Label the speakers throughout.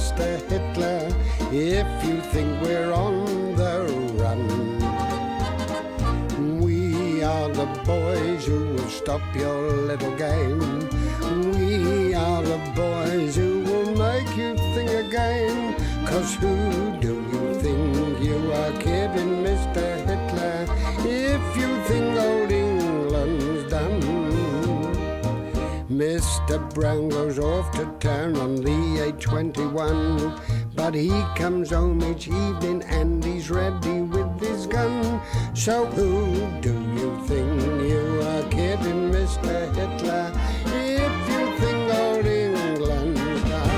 Speaker 1: Mr. Hitler, if you think we're on the run. We are the boys who will stop your little game. We are the boys who will make you think again. 'Cause who do you think you are kidding, Mr. Hitler, if you think old England's done? Mr. Brown goes off to town on the A21, but he comes home each evening and he's ready with his gun. So who do you think you are kidding, Mr. Hitler, if you think old England's done?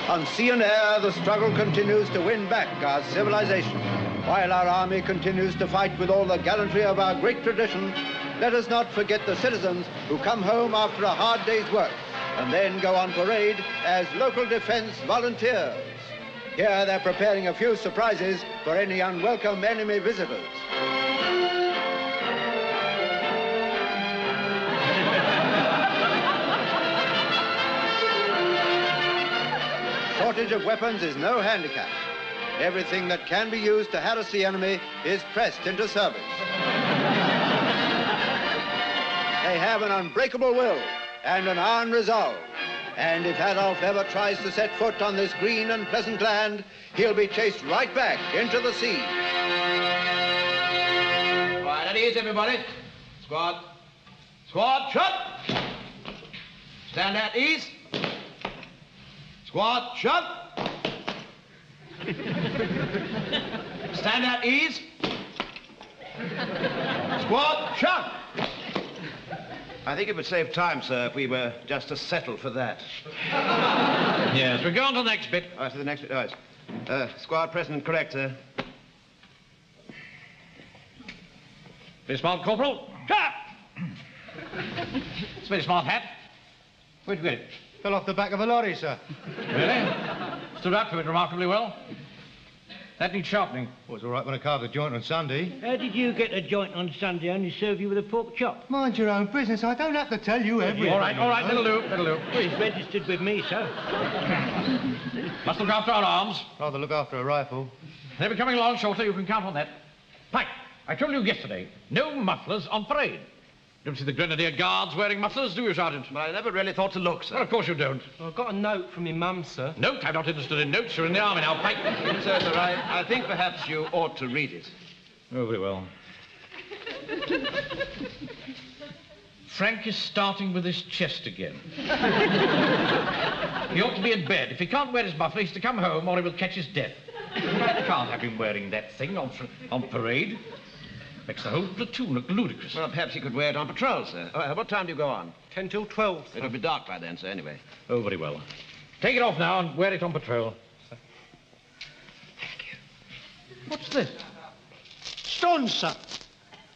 Speaker 2: On sea and air, the struggle continues to win back our civilization. While our army continues to fight with all the gallantry of our great tradition, let us not forget the citizens who come home after a hard day's work and then go on parade as local defense volunteers. Here they're preparing a few surprises for any unwelcome enemy visitors. Shortage of weapons is no handicap. Everything that can be used to harass the enemy is pressed into service. They have an unbreakable will and an iron resolve. And if Adolf ever tries to set foot on this green and pleasant land, he'll be chased right back into the sea.
Speaker 3: All right, at ease, everybody. Squad. Squad, shut. Stand at ease. Squad, shut. Stand at ease. Squad, shut. I think it would save time, sir, if we were just to settle for that.
Speaker 4: Yes, we're going to the next bit.
Speaker 3: To the next bit, all right. Squad present, correct, sir.
Speaker 4: Very smart, Corporal. Shut. It's a very smart hat. Where'd you get it?
Speaker 5: Fell off the back of a lorry, sir.
Speaker 4: Really? Stood up to it remarkably well. That needs sharpening.
Speaker 5: Well, it's all right when I carved a joint on Sunday.
Speaker 6: How did you get a joint on Sunday? I only serve you with a pork chop.
Speaker 5: Mind your own business. I don't have to tell you everything.
Speaker 4: All right, that'll do, that'll do.
Speaker 6: Well, he's registered with me, sir.
Speaker 4: Must look after our arms.
Speaker 5: Rather look after a rifle.
Speaker 4: They'll be coming along shortly, you can count on that. Pike, I told you yesterday, no mufflers on parade. Don't see the Grenadier Guards wearing mufflers, do you, Sergeant?
Speaker 3: Well, I never really thought to look, sir.
Speaker 4: Well, of course you don't.
Speaker 7: Well, I've got a note from your mum, sir.
Speaker 4: Note? I'm not interested in notes. You're in the army now, Pike.
Speaker 3: Sir, I think perhaps you ought to read it.
Speaker 4: Oh, very well. Frank is starting with his chest again. He ought to be in bed. If he can't wear his muffler, he's to come home or he will catch his death. I can't have him wearing that thing on parade. Makes the whole platoon look ludicrous.
Speaker 3: Well, perhaps he could wear it on patrol, sir. What time do you go on?
Speaker 7: 10 till 12.
Speaker 3: It'll be dark by then, sir, anyway.
Speaker 4: Oh, very well. Take it off now and wear it on patrol.
Speaker 3: Thank you.
Speaker 4: What's this?
Speaker 6: Stones, sir,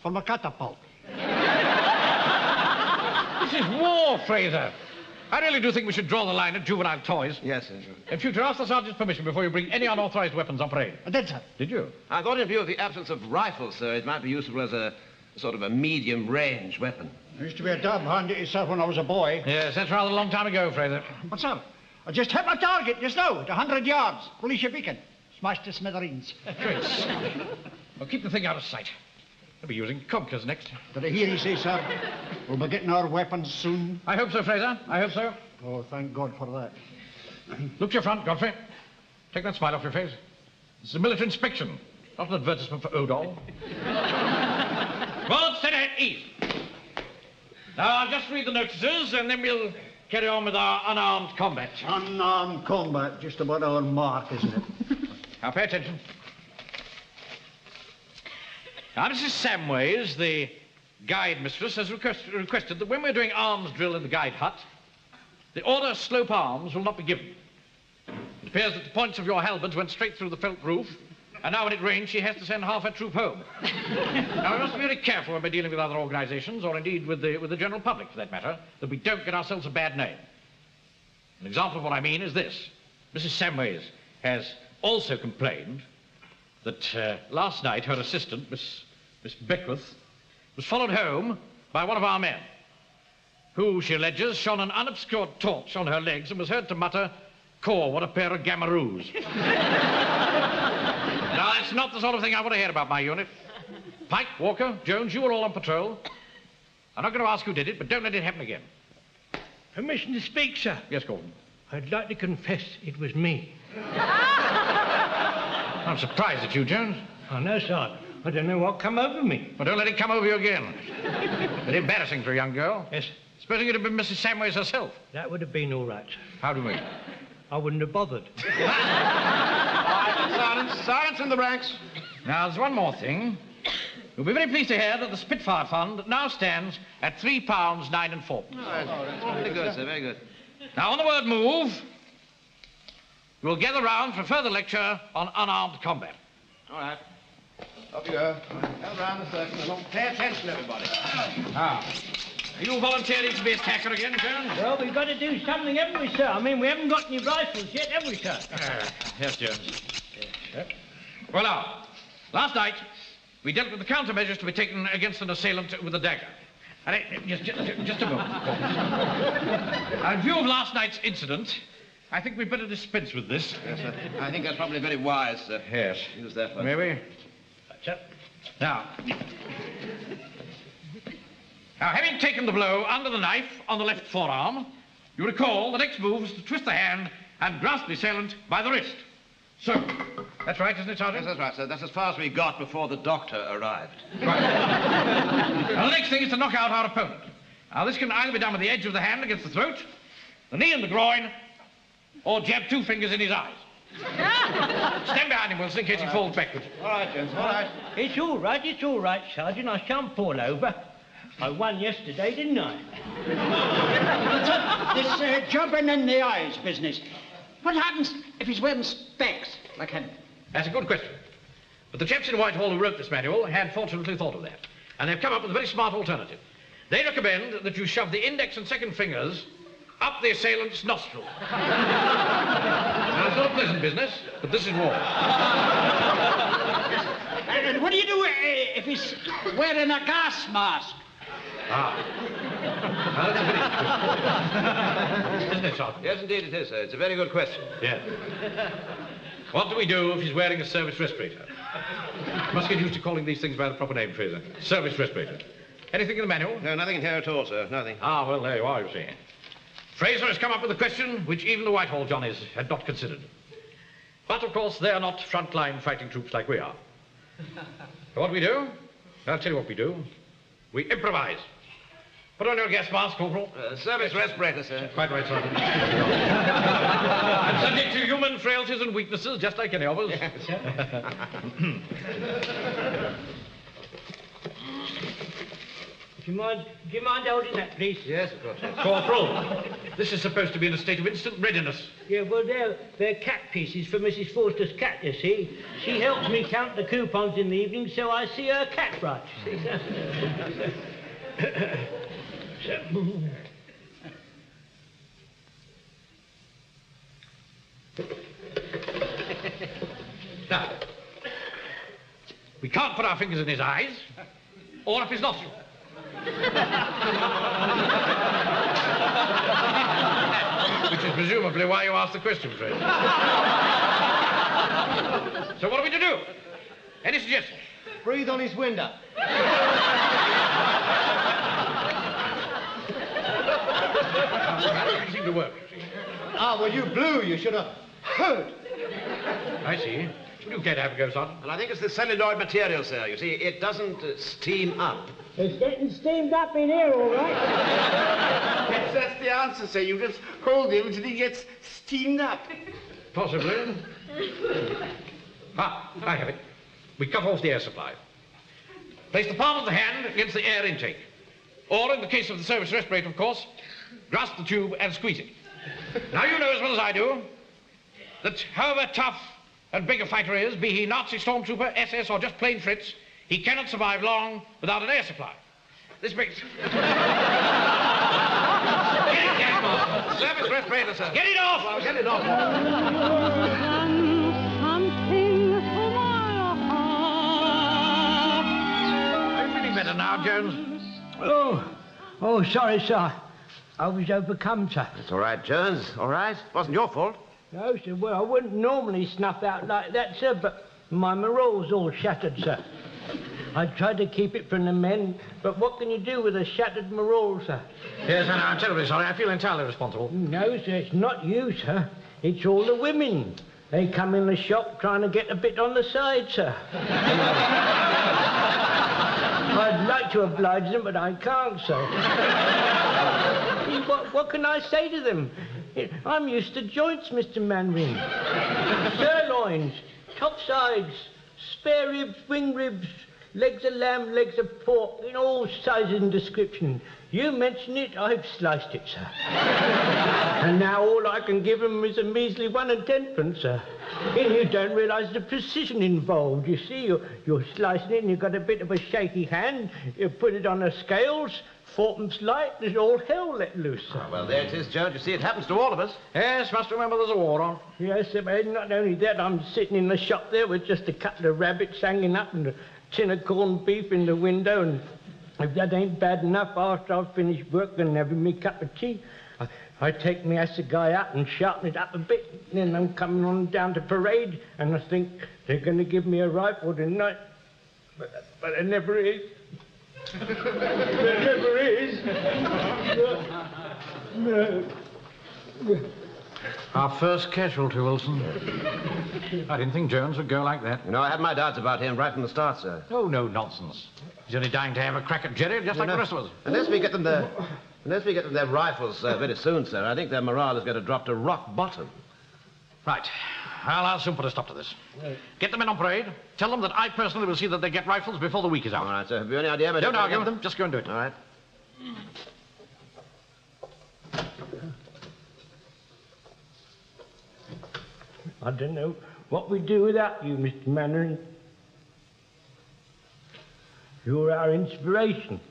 Speaker 6: from a catapult.
Speaker 4: This is war, Fraser. I really do think we should draw the line at juvenile toys.
Speaker 3: Yes, sir.
Speaker 4: In future, ask the sergeant's permission before you bring any unauthorized weapons on parade.
Speaker 6: I did, sir.
Speaker 4: Did you?
Speaker 3: I thought in view of the absence of rifles, sir, it might be useful as a sort of a medium-range weapon.
Speaker 6: I used to be a dab hand at yourself when I was a boy.
Speaker 4: Yes, that's rather a long time ago, Fraser.
Speaker 6: But, sir, I just hit my target just now at 100 yards. Police beacon. Smashed to smithereens.
Speaker 4: Great. Well, keep the thing out of sight. They'll be using conkers next.
Speaker 6: Did I hear you say, sir, we'll be getting our weapons soon?
Speaker 4: I hope so, Fraser. I hope so.
Speaker 6: Oh, thank God for that.
Speaker 4: Look to your front, Godfrey. Take that smile off your face. This is a military inspection, not an advertisement for Odol. Well, steady at ease. Now, I'll just read the notices, and then we'll carry on with our unarmed combat.
Speaker 6: Unarmed combat, just about our mark, isn't it?
Speaker 4: Now, pay attention. Now, Mrs. Samways, the guide mistress, has requested that when we're doing arms drill in the guide hut, the order slope arms will not be given. It appears that the points of your halberds went straight through the felt roof, and now when it rains, she has to send half her troop home. Now, we must be very careful when we're dealing with other organizations, or indeed with the general public, for that matter, that we don't get ourselves a bad name. An example of what I mean is this. Mrs. Samways has also complained that last night her assistant, Miss Beckwith, was followed home by one of our men. who, she alleges, shone an unobscured torch on her legs and was heard to mutter, "Caw, what a pair of gamaroos." Now, that's not the sort of thing I want to hear about my unit. Pike, Walker, Jones, you were all on patrol. I'm not going to ask who did it, but don't let it happen again.
Speaker 7: Permission to speak, sir.
Speaker 4: Yes, Gordon.
Speaker 7: I'd like to confess it was me.
Speaker 4: I'm surprised at you, Jones.
Speaker 7: I know, Sergeant. I don't know what come over me.
Speaker 4: Well, don't let it come over you again. It's embarrassing for a young girl.
Speaker 7: Yes,
Speaker 4: Supposing it had been Mrs. Samways herself.
Speaker 7: that would have been all right, sir.
Speaker 4: How do you mean?
Speaker 7: I wouldn't have bothered.
Speaker 3: Silence, silence in the ranks.
Speaker 4: Now, there's one more thing. You'll be very pleased to hear that the Spitfire Fund now stands at £3 9 4.
Speaker 3: Very good, sir, very good.
Speaker 4: Now, on the word move, we'll gather round for a further lecture on unarmed combat.
Speaker 3: All right. Off you go. Go round the circle along. Pay attention, everybody.
Speaker 4: Now, are you volunteering to be a attacker again, Jones?
Speaker 7: Well, we've got to do something, haven't we, sir? I mean, we haven't got any rifles yet, have we, sir?
Speaker 4: Yes, Jones. Well, now, last night, we dealt with the countermeasures to be taken against an assailant with a dagger. And just a moment. Now, in view of last night's incident, I think we'd better dispense with this.
Speaker 3: Yes, sir. I think that's probably very wise, sir.
Speaker 4: Yes.
Speaker 3: Use that one.
Speaker 4: Maybe.
Speaker 7: That's up.
Speaker 4: Now, having taken the blow under the knife on the left forearm, you recall the next move is to twist the hand and grasp the assailant by the wrist. So, that's right, isn't it, Sergeant?
Speaker 3: Yes, that's right, sir. That's as far as we got before the doctor arrived.
Speaker 4: Right. Now, the next thing is to knock out our opponent. Now, this can either be done with the edge of the hand against the throat, the knee in the groin, or jab 2 fingers in his eyes. Stand behind him, Wilson, in case he falls backwards.
Speaker 3: All right, Jones, all right.
Speaker 7: It's all right, Sergeant. I shan't fall over. I won yesterday, didn't I?
Speaker 6: This jumping in the eyes business. What happens if he's wearing specs like him?
Speaker 4: That's a good question. But the chaps in Whitehall who wrote this manual had fortunately thought of that. And they've come up with a very smart alternative. They recommend that you shove the index and second fingers up the assailant's nostril. Now, it's not a pleasant business, but this is war.
Speaker 6: And what do you do if he's wearing a gas mask?
Speaker 4: Now, that's a very... Isn't it, Sergeant?
Speaker 3: Yes, indeed it is, sir. It's a very good question.
Speaker 4: Yeah. What do we do if he's wearing a service respirator? Must get used to calling these things by the proper name, Fraser. Service respirator. Anything in the manual?
Speaker 3: No, nothing in here at all, sir. Nothing.
Speaker 4: Ah, well, there you are, you see. Fraser has come up with a question which even the Whitehall Johnnies had not considered. But, of course, they're not front-line fighting troops like we are. So what do we do? I'll tell you what we do. We improvise. Put on your gas mask, Corporal.
Speaker 3: Service respirator, sir.
Speaker 4: Quite right, Sergeant. I'm subject to human frailties and weaknesses, just like any of us.
Speaker 3: Yes.
Speaker 7: Do you mind holding that, please?
Speaker 3: Yes, of course, yes.
Speaker 4: Corporal, this is supposed to be in a state of instant readiness.
Speaker 7: Yeah, well, they're cat pieces for Mrs. Forster's cat, you see. She helps me count the coupons in the evening, so I see her cat right, you see.
Speaker 4: Now, we can't put our fingers in his eyes or up his nostril. Which is presumably why you asked the question, Fred. So what are we to do? Any suggestions?
Speaker 5: Breathe on his window.
Speaker 4: That doesn't seem to work, you see.
Speaker 5: Ah, well, you blew. You should have heard.
Speaker 4: I see. Would you care to have a go, Sergeant?
Speaker 3: Well, I think it's the celluloid material, sir. You see, it doesn't steam up.
Speaker 7: It's getting steamed up in here, all right.
Speaker 8: Yes, that's the answer, sir. You just hold him until he gets steamed up.
Speaker 4: Possibly. Ah, I have it. We cut off the air supply. Place the palm of the hand against the air intake. Or, in the case of the service respirator, of course, grasp the tube and squeeze it. Now, you know as well as I do that however tough and big a fighter is, be he Nazi stormtrooper, SS, or just plain Fritz, he cannot survive long without an air supply. This makes... Get it, gas mask.
Speaker 3: Service respirator, sir.
Speaker 4: Get it off!
Speaker 3: Well, get it off.
Speaker 4: Are you feeling better now, Jones?
Speaker 7: Oh, sorry, sir. I was overcome, sir.
Speaker 9: It's all right, Jones. All right. It wasn't your fault.
Speaker 7: No, sir, well, I wouldn't normally snuff out like that, sir, but my morale's all shattered, sir. I tried to keep it from the men, but what can you do with a shattered morale, sir?
Speaker 4: Yes, I'm terribly sorry. I feel entirely responsible.
Speaker 7: No, sir, it's not you, sir. It's all the women. They come in the shop trying to get a bit on the side, sir. I'd like to oblige them, but I can't, sir. What can I say to them? I'm used to joints, Mr. Manring. Sirloins, top sides, spare ribs, wing ribs, legs of lamb, legs of pork, in all sizes and descriptions. You mention it, I've sliced it, sir. And now all I can give them is a measly 1 and 10pence, sir. And you don't realise the precision involved. You see, you're slicing it and you've got a bit of a shaky hand. You put it on the scales, 4pence light, there's all hell let loose, sir.
Speaker 9: Oh, well, there it is, Jones. You see, it happens to all of us.
Speaker 4: Yes, must remember there's a war on.
Speaker 7: Yes, sir, but not only that, I'm sitting in the shop there with just a couple of rabbits hanging up and a tin of corned beef in the window, and if that ain't bad enough, after I've finished work and having me cup of tea, I take my assegai out and sharpen it up a bit, and then I'm coming on down to parade, and I think they're going to give me a rifle tonight, but there never is. There never is. No.
Speaker 4: Our first casualty, Wilson. I didn't think Jones would go like that.
Speaker 9: You know, I had my doubts about him right from the start, sir.
Speaker 4: Oh, no nonsense. He's only dying to have a crack at Jerry, just like the rest of us.
Speaker 9: Unless we get them their rifles very soon, sir, I think their morale is going to drop to rock bottom.
Speaker 4: Right. I'll soon put a stop to this. Get the men on parade. Tell them that I personally will see that they get rifles before the week is out.
Speaker 9: All right, sir. Have you any idea?
Speaker 4: Don't argue with them. Just go and do it.
Speaker 9: All right.
Speaker 7: I don't know what we'd do without you, Mr. Mannering. You're our inspiration.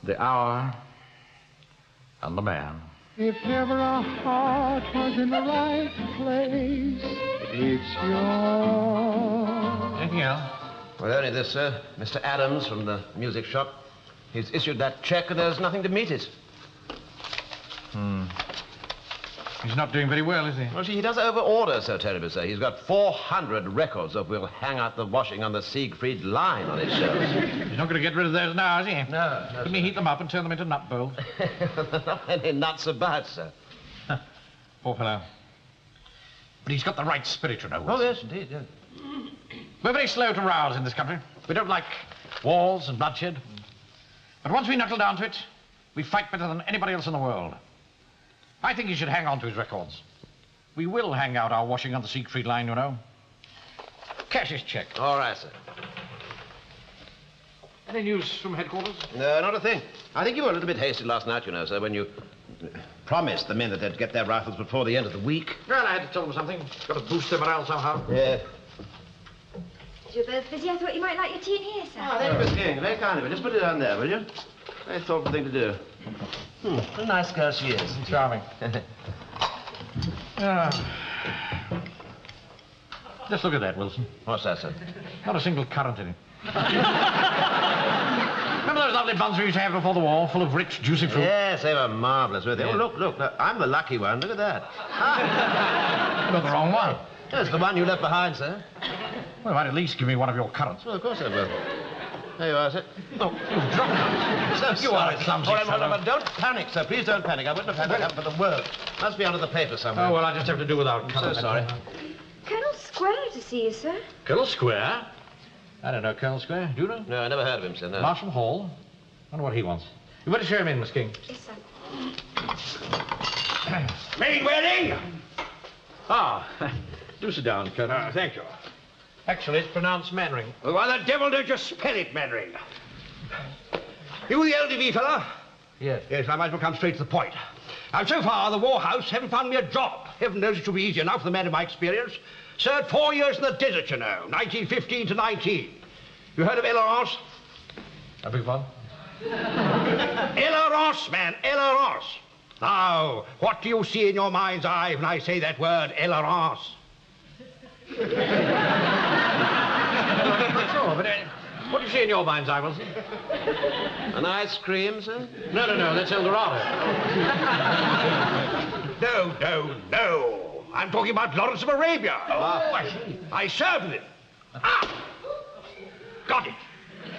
Speaker 4: The hour and the man.
Speaker 1: If ever a heart was in the right place, it's yours.
Speaker 4: Anything else?
Speaker 9: Well, only this, sir. Mr. Adams from the music shop. He's issued that check and there's nothing to meet it.
Speaker 4: He's not doing very well, is he?
Speaker 9: Well, see, he does over-order so terribly, sir. He's got 400 records of We'll Hang Out the Washing on the Siegfried Line on his shelves.
Speaker 4: He's not going to get rid of those now, is he?
Speaker 9: No.
Speaker 4: Let me heat them up and turn them into nut bowls.
Speaker 9: Not any nuts about, sir.
Speaker 4: Poor fellow. But he's got the right spirit, you know.
Speaker 9: Oh, yes, indeed, yes.
Speaker 4: We're very slow to rouse in this country. We don't like wars and bloodshed. But once we knuckle down to it, we fight better than anybody else in the world. I think he should hang on to his records. We will hang out our washing on the Siegfried Line, you know. Cash his check.
Speaker 9: All right, sir.
Speaker 4: Any news from headquarters?
Speaker 9: No, not a thing. I think you were a little bit hasty last night, you know, sir, when you promised the men that they'd get their rifles before the end of the week.
Speaker 4: Well, I had to tell them something. Got to boost their morale somehow.
Speaker 9: Yeah.
Speaker 10: You're both busy. I thought you might like your tea in here, sir.
Speaker 9: Oh, thank you, Miss King. Very kind of you. Just put it on there, will you? Very thoughtful thing to do. What a nice girl she is.
Speaker 4: Charming. Just look at that, Wilson.
Speaker 9: What's that, sir?
Speaker 4: Not a single currant in it. Remember those lovely buns we used to have before the war, full of rich, juicy fruit?
Speaker 9: Yes, they were marvellous, weren't they?
Speaker 4: Yeah.
Speaker 9: Oh, look. I'm the lucky one. Look at that.
Speaker 4: You got the wrong one.
Speaker 9: That's the one you left behind, sir.
Speaker 4: Well, might at least give me one of your currants.
Speaker 9: Well, of course I will. There you are, sir.
Speaker 4: Oh, you've dropped it.
Speaker 9: So
Speaker 4: You are a clumsy
Speaker 9: All right,
Speaker 4: fellow.
Speaker 9: don't panic, sir. Please don't panic. I wouldn't have had it happen for the world. Must be under the paper somewhere.
Speaker 4: Oh, well, I just have to do without
Speaker 9: I'm
Speaker 4: currants.
Speaker 9: so sorry.
Speaker 10: Colonel Square to see you, sir.
Speaker 4: Colonel Square? I don't know Colonel Square. Do you know?
Speaker 9: No, I never heard of him, sir. No.
Speaker 4: Marshall Hall. Wonder what he wants. You better show him in, Miss King.
Speaker 10: Yes, sir.
Speaker 3: Mainwaring!
Speaker 4: Ah, do sit down, Colonel.
Speaker 3: Thank you.
Speaker 4: Actually, it's pronounced Mannering.
Speaker 3: Well, why the devil don't you spell it, Mannering? You the LDV fella?
Speaker 4: Yes.
Speaker 3: Yes, I might as well come straight to the point. Now, so far, the War House haven't found me a job. Heaven knows it should be easy enough for the man of my experience. Served 4 years in the desert, you know, 1915 to 19. You heard of Ellerance?
Speaker 4: A big one?
Speaker 3: Ellerance, man, Ellerance. Now, what do you see in your mind's eye when I say that word, Ellerance?
Speaker 4: but what do you see in your mind's eye, Wilson?
Speaker 9: An ice cream, sir?
Speaker 4: No, that's El Dorado.
Speaker 3: No. I'm talking about Lawrence of Arabia.
Speaker 9: Oh, I see.
Speaker 3: I served with him. Got it.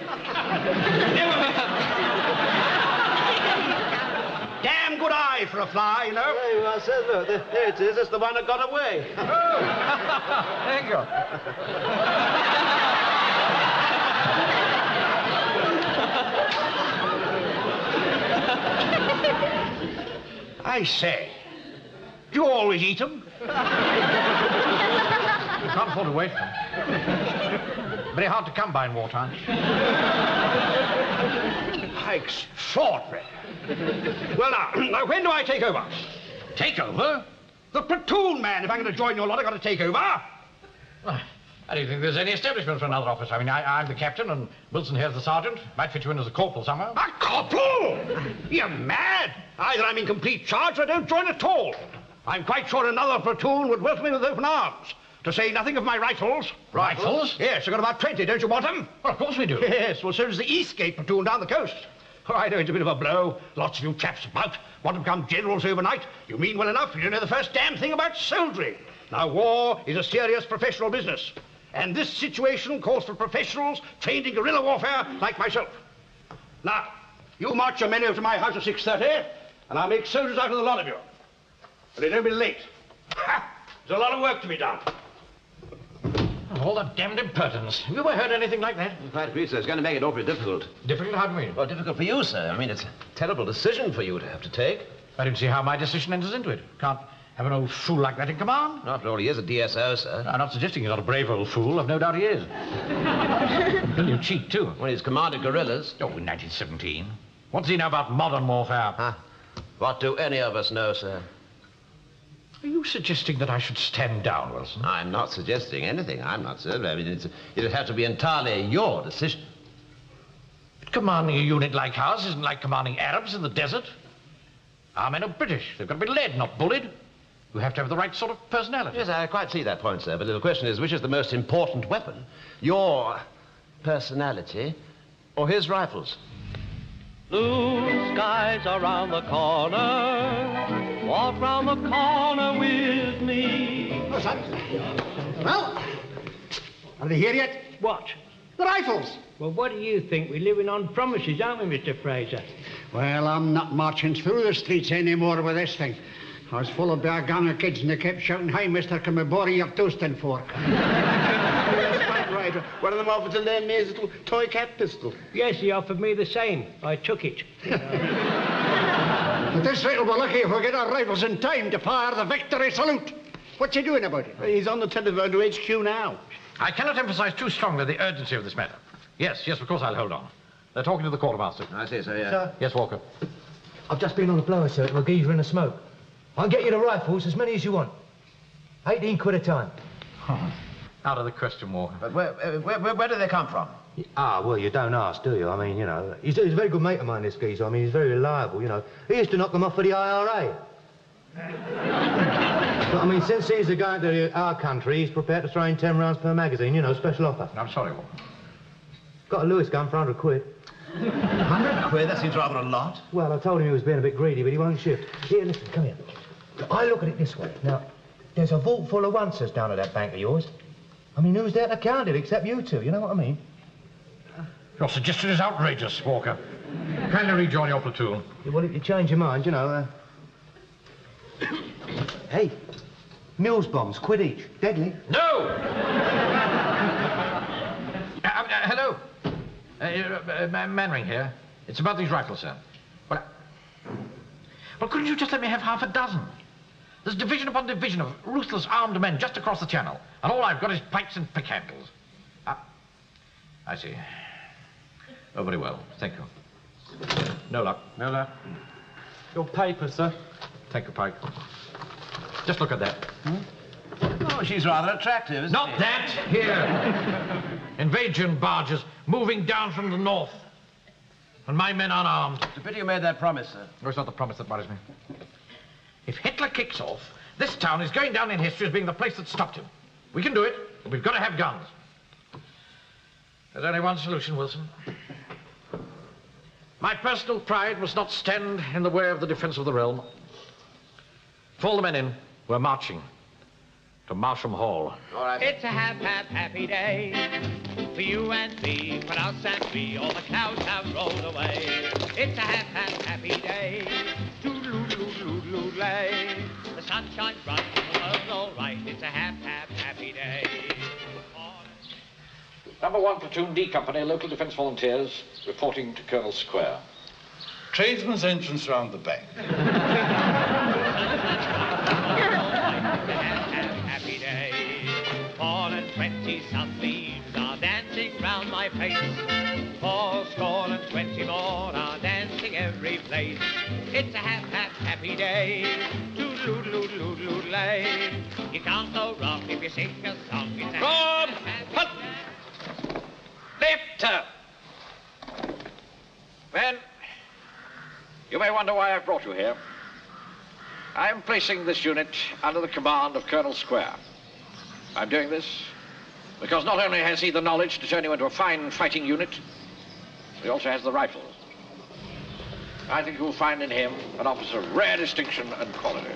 Speaker 3: Never mind. Damn good eye for a fly, you know.
Speaker 9: There you are, sir. Look, there it is. It's the one that got away.
Speaker 4: There you go.
Speaker 3: I say, do you always eat them?
Speaker 4: You can't afford to waste them. Very hard to come by in wartime.
Speaker 3: Extraordinary. Well, now, when do I take over?
Speaker 4: Take over?
Speaker 3: The platoon man, if I'm going to join your lot, I've got to take over.
Speaker 4: Well, I don't think there's any establishment for another officer. I mean, I'm the captain, and Wilson here's the sergeant. Might fit you in as a corporal somewhere.
Speaker 3: A corporal? You're mad. Either I'm in complete charge or I don't join at all. I'm quite sure another platoon would welcome me with open arms. To say nothing of my rifles.
Speaker 4: Rifles?
Speaker 3: Yes, I've got about 20. Don't you want them?
Speaker 4: Well, of course we do.
Speaker 3: Yes, well, so does the Eastgate platoon down the coast. Oh, I know it's a bit of a blow. Lots of you chaps about want to become generals overnight. You mean well enough. You don't know the first damn thing about soldiering. Now, war is a serious professional business. And this situation calls for professionals trained in guerrilla warfare like myself. Now, you march your men over to my house at 6:30, and I'll make soldiers out of the lot of you. But they don't be late. Ha! There's a lot of work to be done.
Speaker 4: All that damned impertinence. Have you ever heard anything like that?
Speaker 9: Quite agree, sir. It's going to make it awfully difficult.
Speaker 4: Difficult? How do you mean?
Speaker 9: Well, difficult for you, sir. I mean, it's a terrible decision for you to have to take.
Speaker 4: I don't see how my decision enters into it. Can't have an old fool like that in command.
Speaker 9: After all, he is a DSO, sir.
Speaker 4: I'm not suggesting he's not a brave old fool. I've no doubt he is. Brilliant cheat, too.
Speaker 9: Well, he's commanded guerrillas.
Speaker 4: Oh, in 1917. What does he know about modern warfare?
Speaker 9: Huh? What do any of us know, sir?
Speaker 4: Are you suggesting that I should stand down, Wilson?
Speaker 9: I'm not suggesting anything. I'm not, sir. I mean, it'd have to be entirely your decision.
Speaker 4: But commanding a unit like ours isn't like commanding Arabs in the desert. Our men are British. They've got to be led, not bullied. You have to have the right sort of personality.
Speaker 9: Yes, I quite see that point, sir. But the question is, which is the most important weapon? Your personality or his rifles?
Speaker 11: Blue skies around the corner. Walk round the corner with me.
Speaker 6: Oh, son. Well, are they here yet?
Speaker 7: What?
Speaker 6: The rifles.
Speaker 7: Well, what do you think? We're living on promises, aren't we, Mr. Fraser?
Speaker 6: Well, I'm not marching through the streets anymore with this thing. I was full of bare gang of kids and they kept shouting, "Hi, mister, can we borrow your toasting fork?"
Speaker 8: That's quite right. One of them offered to lend me his little toy cat pistol.
Speaker 7: Yes, he offered me the same. I took it.
Speaker 6: But this rate will be lucky if we get our rifles in time to fire the victory salute. What's he doing about it?
Speaker 8: He's on the telephone to HQ now.
Speaker 4: I cannot emphasize too strongly the urgency of this matter. Yes, of course I'll hold on. They're talking to the quartermaster.
Speaker 9: I see, sir, yeah.
Speaker 12: Sir?
Speaker 4: Yes, Walker.
Speaker 12: I've just been on the blower, sir, to a geezer in the smoke. I'll get you the rifles, as many as you want. 18 quid a time.
Speaker 4: Out of the question, Walker.
Speaker 9: But where do they come from?
Speaker 12: Ah, well, you don't ask, do you? I mean, you know, he's a very good mate of mine, this geezer. I mean, he's very reliable, you know. He used to knock them off for the IRA. But, I mean, since he's going to our country, he's prepared to throw in 10 rounds per magazine, you know, special offer.
Speaker 4: I'm sorry, Walker.
Speaker 12: Got a Lewis gun for 100 quid.
Speaker 9: 100 quid? That seems rather a lot.
Speaker 12: Well, I told him he was being a bit greedy, but he won't shift. Here, listen, come here. I look at it this way. Now, there's a vault full of oncers down at that bank of yours. I mean, who's there to count it except you two? You know what I mean?
Speaker 4: Your suggestion is outrageous, Walker. Kindly rejoin your platoon.
Speaker 12: Yeah, well, if you change your mind, you know, Hey, Mills bombs, quid each. Deadly.
Speaker 4: No! Hello. Manring here. It's about these rifles, sir. Well, couldn't you just let me have half a dozen? There's division upon division of ruthless armed men just across the channel, and all I've got is pikes and pick handles. I see. Oh, very well. Thank you. No luck. No luck.
Speaker 12: Your paper, sir.
Speaker 4: Thank you, Pike. Just look at that.
Speaker 9: Oh, she's rather attractive, isn't
Speaker 4: Not
Speaker 9: she?
Speaker 4: that! Here. Invasion barges moving down from the north. And my men unarmed.
Speaker 9: It's a pity you made that promise, sir.
Speaker 4: No, it's not the promise that worries me. If Hitler kicks off, this town is going down in history as being the place that stopped him. We can do it, but we've got to have guns. There's only one solution, Wilson. My personal pride must not stand in the way of the defense of the realm. If all the men in, we're marching to Marsham Hall.
Speaker 11: All right. It's a happy day for you and me, for us and we. All the clouds have rolled away. It's a happy day. Toodaloo-loo-loo-loo-lay. The sun shines bright and the world's all right. It's a happy day.
Speaker 4: Number 1 Platoon D Company, local defence volunteers, reporting to Colonel Square.
Speaker 13: Tradesman's entrance round the back.
Speaker 11: Happy day. 420 sunbeams are dancing round my face. 420 more are dancing every place. It's a happy day. Toodaloo-loo-loo-loo-lay. You can't go wrong if you sing a song. It's a
Speaker 4: Rob! Halt! Left turn. Men, you may wonder why I've brought you here. I'm placing this unit under the command of Colonel Square. I'm doing this because not only has he the knowledge to turn you into a fine fighting unit, but he also has the rifles. I think you'll find in him an officer of rare distinction and quality.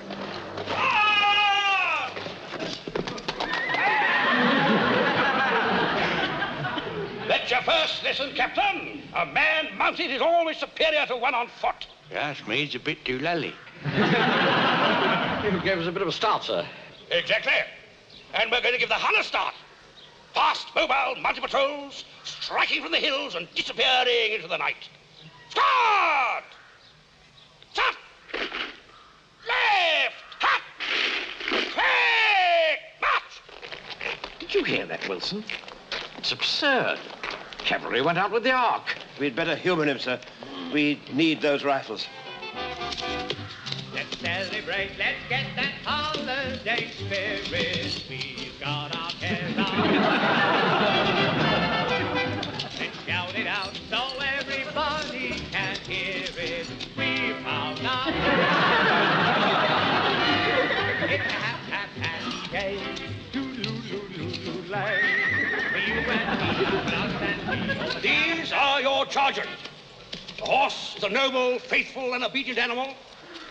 Speaker 3: Let your first lesson, Captain. A man mounted is always superior to one on foot.
Speaker 8: Yes, me, he's a bit too lally.
Speaker 4: You gave us a bit of a start, sir.
Speaker 3: Exactly. And we're going to give the Hun a start. Fast, mobile, multi-patrols, striking from the hills and disappearing into the night. Start! Stop! Left! Cut! Quick! March!
Speaker 4: Did you hear that, Wilson? It's absurd. Cavalry went out with the Ark.
Speaker 9: We'd better humour him, sir. We need those rifles.
Speaker 11: Let's celebrate, let's get that holiday spirit. We've got our cares on. Let's shout it out so everybody can hear it. We found out. It's a happy day. Toodaloo-loo-loo-loo-lay. For you and me, for us and me.
Speaker 3: These are your chargers. The horse is a noble, faithful, and obedient animal.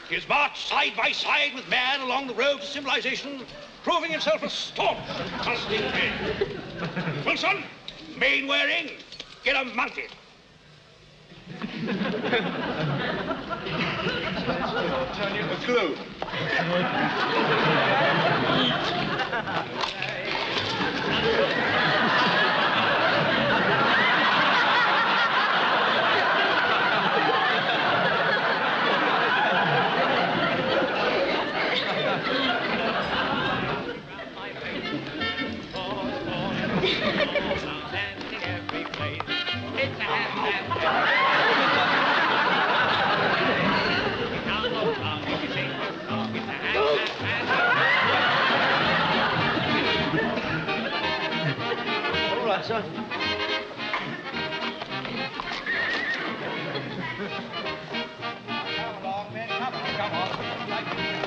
Speaker 3: He has marched side by side with man along the road to civilization, proving himself a staunch and trusting friend. Wilson, mane wearing, get him mounted.
Speaker 13: Turn you to glue.
Speaker 7: All right, sir.
Speaker 3: Come along, men, come on.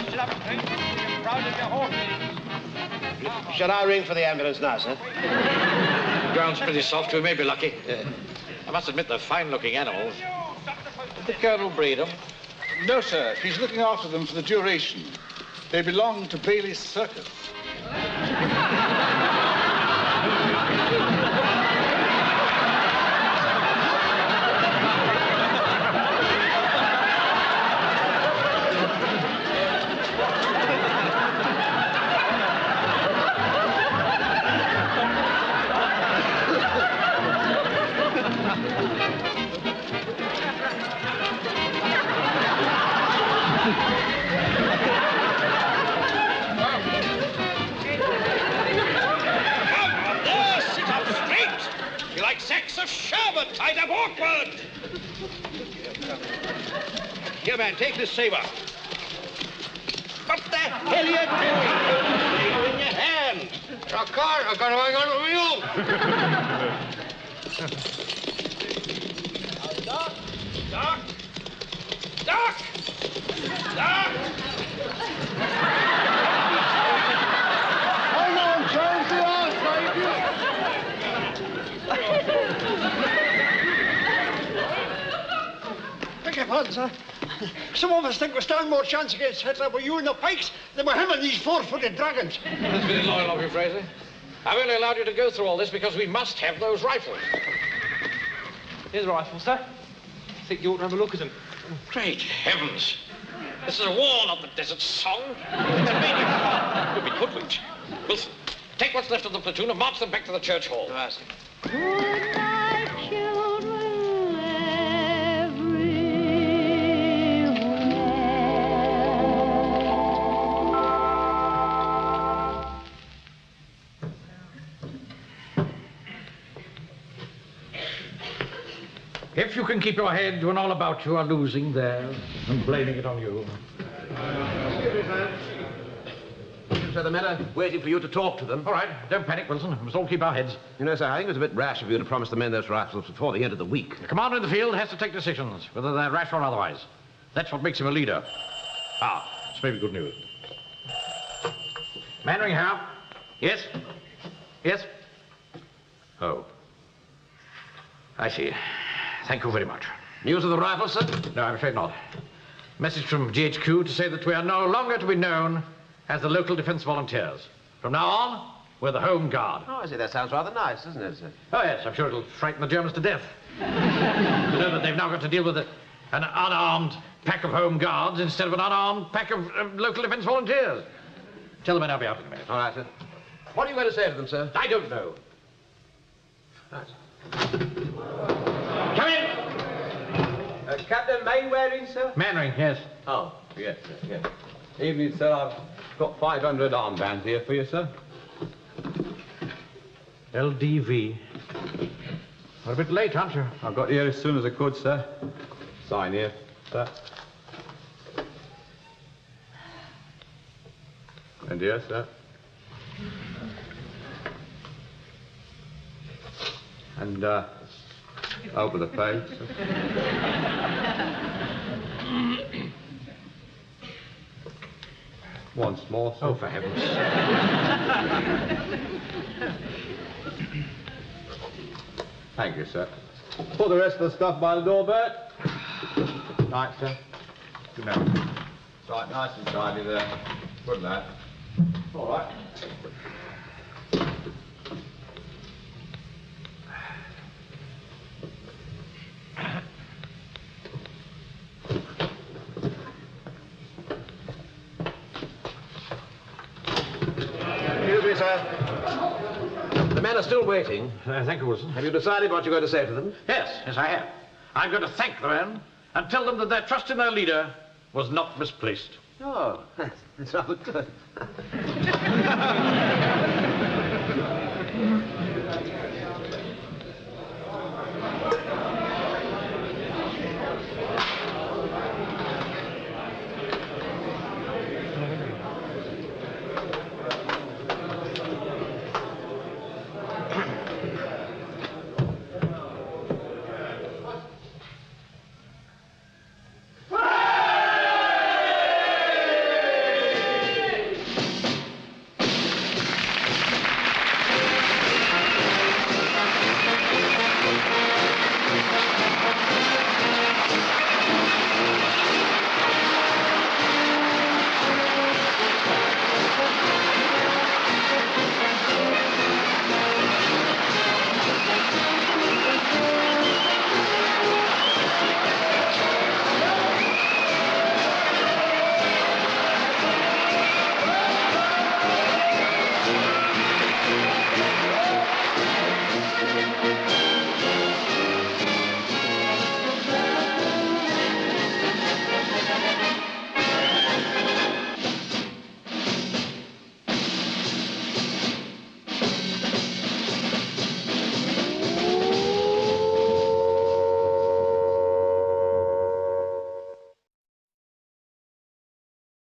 Speaker 3: Sit up straight, you're proud of your horses.
Speaker 9: Shall I ring for the ambulance now, sir?
Speaker 4: The ground's pretty soft, we may be lucky. I must admit they're fine-looking animals. Did the Colonel breed them?
Speaker 13: No, sir. He's looking after them for the duration. They belong to Bailey's Circus.
Speaker 3: Sacks of sherbet tied up awkward. Here, man, take this saber. What the hell are you doing? In your hand.
Speaker 8: I can't. I've got to hang on to the wheel.
Speaker 3: Duck! Duck! Duck!
Speaker 13: Hang on, Jones, the arse, baby.
Speaker 6: Hitler, sir. Some of us think we stand more chance against Hitler with you and the Pikes than with him and these four-footed dragons.
Speaker 4: That's very loyal of you, Fraser. I've only allowed you to go through all this because we must have those rifles.
Speaker 14: Here's the rifles, sir. I think you ought to have a look at them.
Speaker 4: Great heavens. This is a war, not the desert song. It's a maniac. You'll be hoodwinked. Wilson, take what's left of the platoon and march them back to the church hall.
Speaker 11: Good night, children,
Speaker 4: If you can keep your head when all about you are losing theirs and blaming it on you.
Speaker 9: Sir, the men are waiting for you to talk to them.
Speaker 4: All right, don't panic, Wilson. We must all keep our heads.
Speaker 9: You know, sir, I think it was a bit rash of you to promise the men those rifles before the end of the week.
Speaker 4: The commander in the field has to take decisions, whether they're rash or otherwise. That's what makes him a leader. Ah, it's maybe good news. Mannering here. Yes? Yes? Oh. I see. Thank you very much.
Speaker 9: News of the rifles, sir?
Speaker 4: No, I'm afraid not. Message from GHQ to say that we are no longer to be known as the local defense volunteers. From now on, we're the Home Guard.
Speaker 9: Oh, I see. That sounds rather nice, doesn't it, sir?
Speaker 4: Oh, yes, I'm sure it'll frighten the Germans to death. You know that they've now got to deal with an unarmed pack of Home Guards instead of an unarmed pack of local defense volunteers. Tell the men I'll be out in a minute.
Speaker 9: All right, sir. What are you going to say to them, sir?
Speaker 4: I don't know.
Speaker 9: Right.
Speaker 4: Come in!
Speaker 14: Captain Mainwaring, sir?
Speaker 4: Mannering, yes.
Speaker 15: Oh, yes, sir, yes. Evening, sir. I've got 500 armbands here for you, sir.
Speaker 4: LDV. We're a bit late, aren't you?
Speaker 15: I got here as soon as I could, sir. Sign here, sir. And here, sir. And, over the page, sir. Once more, sir.
Speaker 4: Oh, for heaven's sake.
Speaker 15: Thank you, sir. Put the rest of the stuff by the door, Bert. Right, sir.
Speaker 4: Good night.
Speaker 15: Right, nice and tidy there. Good lad. All right.
Speaker 9: Excuse me, sir. The men are still waiting.
Speaker 4: Thank you, Wilson.
Speaker 9: Have you decided what you're going to say to them?
Speaker 4: Yes, I have. I'm going to thank the men and tell them that their trust in their leader was not misplaced.
Speaker 9: Oh, that's rather good.